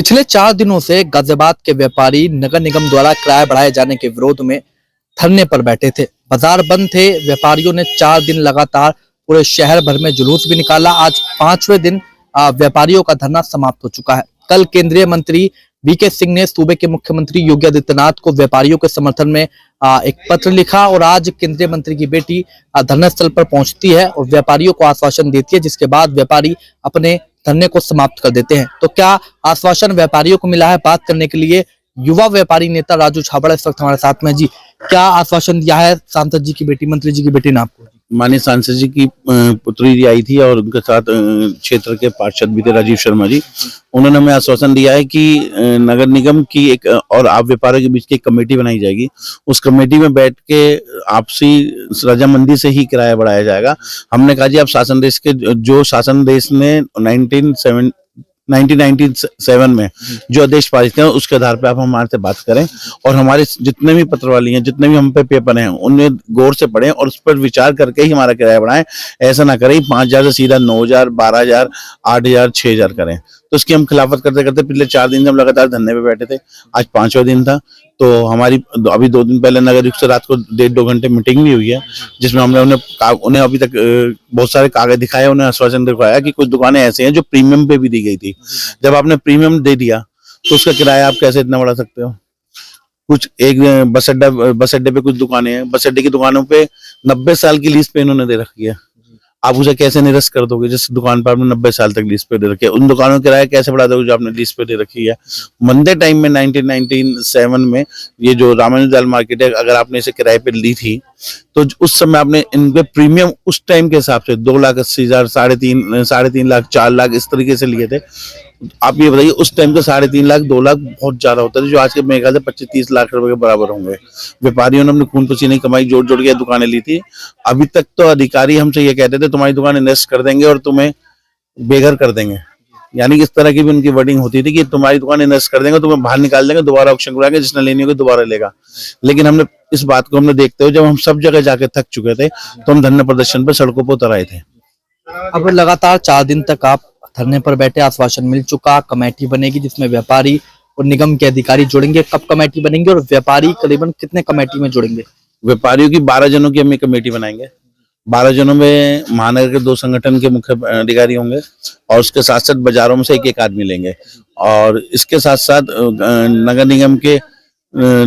पिछले 4 दिनों से गाजियाबाद के व्यापारी नगर निगम द्वारा किराया बढ़ाए जाने के विरोध में धरने पर बैठे थे। बाजार बंद थे। व्यापारियों ने 4 दिन लगातार पूरे शहर भर में जुलूस भी निकाला। आज 5वें दिन व्यापारियों का धरना समाप्त हो चुका है। कल केंद्रीय मंत्री वीके सिंह ने सूबे के मुख्यमंत्री योगी आदित्यनाथ को व्यापारियों के समर्थन में एक पत्र लिखा और आज केंद्रीय मंत्री की बेटी धरना स्थल पर पहुंचती है और व्यापारियों को आश्वासन देती है, जिसके बाद व्यापारी अपने धरने को समाप्त कर देते हैं। तो क्या आश्वासन व्यापारियों को मिला है? बात करने के लिए युवा व्यापारी नेता राजू छाबड़ा इस वक्त हमारे साथ में। जी, क्या आश्वासन दिया है सांसद जी की बेटी, मंत्री जी की बेटी ने आपको? माननीय सांसद जी की पुत्री जी आई थी और उनके साथ क्षेत्र के पार्षद भी थे राजीव शर्मा जी। उन्होंने हमें आश्वासन दिया है कि नगर निगम की एक और आप व्यापारियों के बीच की एक कमेटी बनाई जाएगी। उस कमेटी में बैठ के आपसी रजामंदी से ही किराया बढ़ाया जाएगा। हमने कहा जी आप शासन देश के जो शासन देश ने 1997 में जो आदेश पारित किया उसके आधार पे आप हमारे से बात करें और हमारे जितने भी पत्रवाली हैं, जितने भी हम पे पेपर हैं, उन्हें गौर से पढ़ें और उस पर विचार करके ही हमारा किराया बढ़ाएं। ऐसा ना करें 5,000 से सीधा 9,000, 12,000, 8,000, 6,000 करें। तो उसकी हम खिलाफत करते करते पिछले 4 दिन से हम लगातार धरने पे बैठे थे। आज 5वां दिन था। तो हमारी अभी 2 दिन पहले नगर आयुक्त से रात को 1.5-2 घंटे मीटिंग भी हुई है, जिसमें हमने उन्हें अभी तक बहुत सारे कागज दिखाए, उन्हें आश्वासन दिखाया कि कुछ दुकानें ऐसे हैं जो प्रीमियम पे भी दी गई थी। जब आपने प्रीमियम दे दिया तो उसका किराया आप कैसे इतना बढ़ा सकते हो? कुछ एक बस अड्डे पे कुछ दुकानें हैं, बस अड्डे की दुकानों पे 90 साल की लीज पे इन्होंने दे रखी है। आप उसे कैसे निरस्त कर दोगे? जिस दुकान पर आपने 90 साल तक लीज पे दे रखी है, उन दुकानों का किराया कैसे बढ़ा दोगे जो आपने लीज पे दे रखी है? मंदे टाइम में 1997 में ये जो रामानुजलाल मार्केट है, अगर आपने इसे किराए पे ली थी तो उस समय आपने इनके प्रीमियम उस टाइम के हिसाब से 2,80,000, 3.5 लाख, 4 लाख इस तरीके से लिए थे। आप ये बताइए उस टाइम के 3.5 लाख, 2 लाख बहुत ज्यादा होता था, जो आज के मेरे ख्याल से 25-30 लाख रुपए के बराबर होंगे। व्यापारियों ने अपने खून पसीने की कमाई जोड़ जोड़ के दुकानें ली थी। अभी तक तो अधिकारी हमसे ये कहते थे तुम्हारी दुकान इन्वेस्ट कर देंगे और तुम्हें बेघर कर देंगे, यानी कि इस तरह की भी उनकी वर्डिंग होती थी कि तुम्हारी दुकान इन्वेस्ट कर देंगे, तुम्हें बाहर निकाल देंगे, दोबारा ऑक्शन कराएंगे, जिसने लेनी होगी दोबारा लेगा। लेकिन हमने इस बात को हमने देखते हुए जब हम सब जगह जाके थक चुके थे तो हम धरने प्रदर्शन पर सड़कों पर उतर आए थे। अब लगातार 4 दिन तक आप धरने पर बैठे, आश्वासन मिल चुका, कमेटी बनेगी जिसमें व्यापारी और निगम के अधिकारी जुड़ेंगे। कब कमेटी बनेंगे और व्यापारी करीबन कितने कमेटी में जुड़ेंगे? व्यापारियों की 12 जनों की हम एक कमेटी बनाएंगे। 12 जनों में महानगर के 2 संगठन के मुख्य अधिकारी होंगे और उसके साथ साथ बाजारों में से एक आदमी लेंगे और इसके साथ साथ नगर निगम के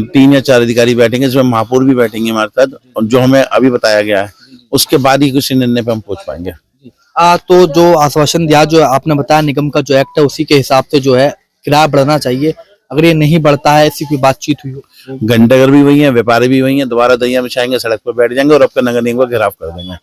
3 या 4 अधिकारी बैठेंगे, जिसमें महापौर भी बैठेंगे हमारे साथ, और जो हमें अभी बताया गया है उसके बाद ही किसी निर्णय पे हम पहुंच पाएंगे। तो जो आश्वासन दिया, जो आपने बताया निगम का जो एक्ट है उसी के हिसाब से जो है किराया बढ़ना चाहिए। अगर ये नहीं बढ़ता है, ऐसी कोई बातचीत हुई हो? घंटाघर भी वही है, व्यापारी भी वही है, दोबारा दहिया बिछाएंगे, सड़क पर बैठ जाएंगे और आपका नगर निगम का घेराव कर देंगे।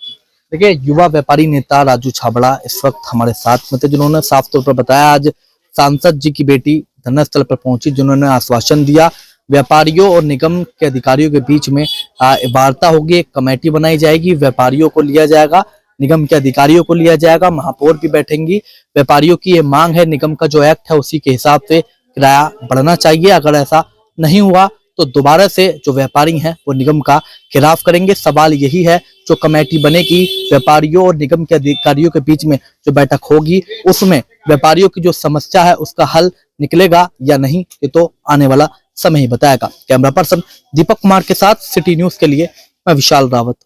देखिए, युवा व्यापारी नेता राजू छाबड़ा इस वक्त हमारे साथ में थे, जिन्होंने साफ तौर पर बताया आज सांसद जी की बेटी धरना स्थल पर पहुंची, जिन्होंने आश्वासन दिया व्यापारियों और निगम के अधिकारियों के बीच में वार्ता होगी, एक कमेटी बनाई जाएगी, व्यापारियों को लिया जाएगा, निगम के अधिकारियों को लिया जाएगा, महापौर भी बैठेंगी। व्यापारियों की ये मांग है, निगम का जो एक्ट है उसी के हिसाब से किराया बढ़ना चाहिए। अगर ऐसा नहीं हुआ तो दोबारा से जो व्यापारी हैं वो निगम का घेराव करेंगे। सवाल यही है, जो कमेटी बनेगी व्यापारियों और निगम के अधिकारियों के बीच में जो बैठक होगी, उसमें व्यापारियों की जो समस्या है उसका हल निकलेगा या नहीं, ये तो आने वाला समय ही बताएगा। कैमरा पर्सन दीपक कुमार के साथ सिटी न्यूज के लिए मैं विशाल रावत।